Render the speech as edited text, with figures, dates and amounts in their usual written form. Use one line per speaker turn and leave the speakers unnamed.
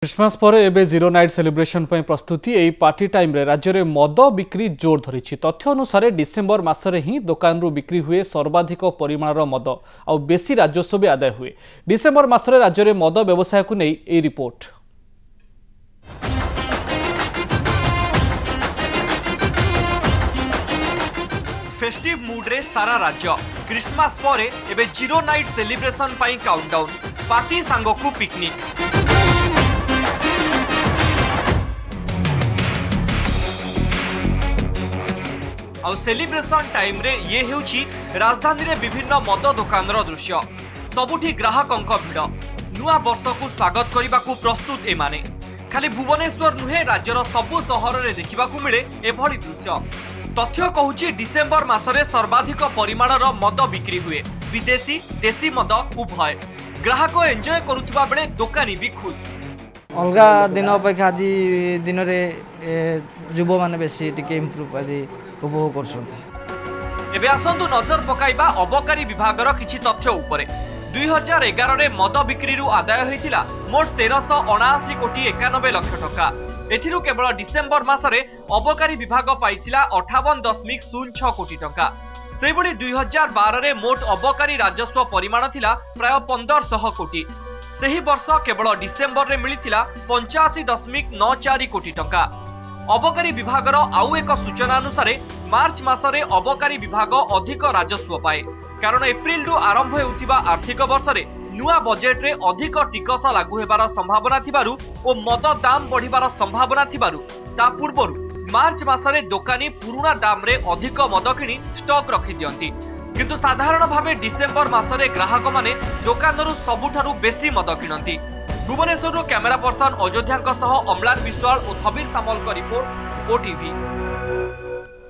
Christmas पर एबे zero night celebration पर प्रस्तुति एई पार्टी टाइम रे राज्य में मद बिक्री जोर धरी तथ्य अनुसार डिसेम्बर मासरे ही दुकान रु बिक्री हुए सर्वाधिक परिमाणर मद आ बेसी राजस्व भी आदाय हुए। डिसेम्बर मासरे राज्य में मद व्यवसाय को नहीं ए रिपोर्ट।
फेस्टिव मूड रे सारा राज्य क्रिसमस पर एबे जीरो नाइट सेलिब्रेशन पाई काउंटडाउन पार्टी सांगकू पिकनिक। आउ सेलिब्रेशन टाइम रे ये हेउची राजधानी रे विभिन्न मद दुकान दृश्य सबुठी ग्राहकंक भिड़ नुआ वर्ष को स्वागत करने को प्रस्तुत एमाने खाली भुवनेश्वर नुहे राज्यर सबु सहर रे देखिबाकू मिले एभली दृश्य। तथ्य कहूची डिसेम्बर मासरे सर्वाधिक परिमाणर मद बिक्री हुए विदेशी देशी मद उभय ग्राहक एंजॉय करुवा बेले दुकानी भी खुश।
अलग दिन अपेक्षा आज दिन में युव मैंने बेसी टिके इम्प्रूव आज उपभोग कर।
आसतु नजर पकाइबा अबकारी विभागर किछि तथ्य उपरे। 2011 रे मद बिक्री आदाय होइतिला मोट 1379 कोटी 91 लाख टका। एथिरु केवल डिसेम्बर मासरे अबकारी विभाग पाइतिला 58.06 कोटी टका। सेबुली 2012 रे मोट अबकारी राजस्व परिमाण थिला प्राय 1500 कोटी। सेही वर्ष केवल डिसेम्बर रे मिलितिला 85.94 कोटी टका। अबकारी विभागर आउ एक सूचना अनुसार मार्च मासरे अबकारी विभाग अधिक राजस्व पाए कारण एप्रिल रु आरंभ हेउथिबा आर्थिक वर्ष रे नुआ बजेट रे अधिक टिकस लागू हेबार संभावना थिबारु ओ मद दाम बढ़िबार संभावना थिबारु ता पूर्वरु मार्च मासरे दुकानी पुरुणा दाम रे अधिक मद किनी स्टॉक रखि दियंती किंतु साधारण भावे डिसेम्बर मासरे ग्राहक माने दुकानरु सबुठारु बेसी मद किनंती। भुवनेश्वर कैमेरा पर्सन अयोध्या अम्लान विश्वाल और थबीर सामल का रिपोर्ट ओटीवी।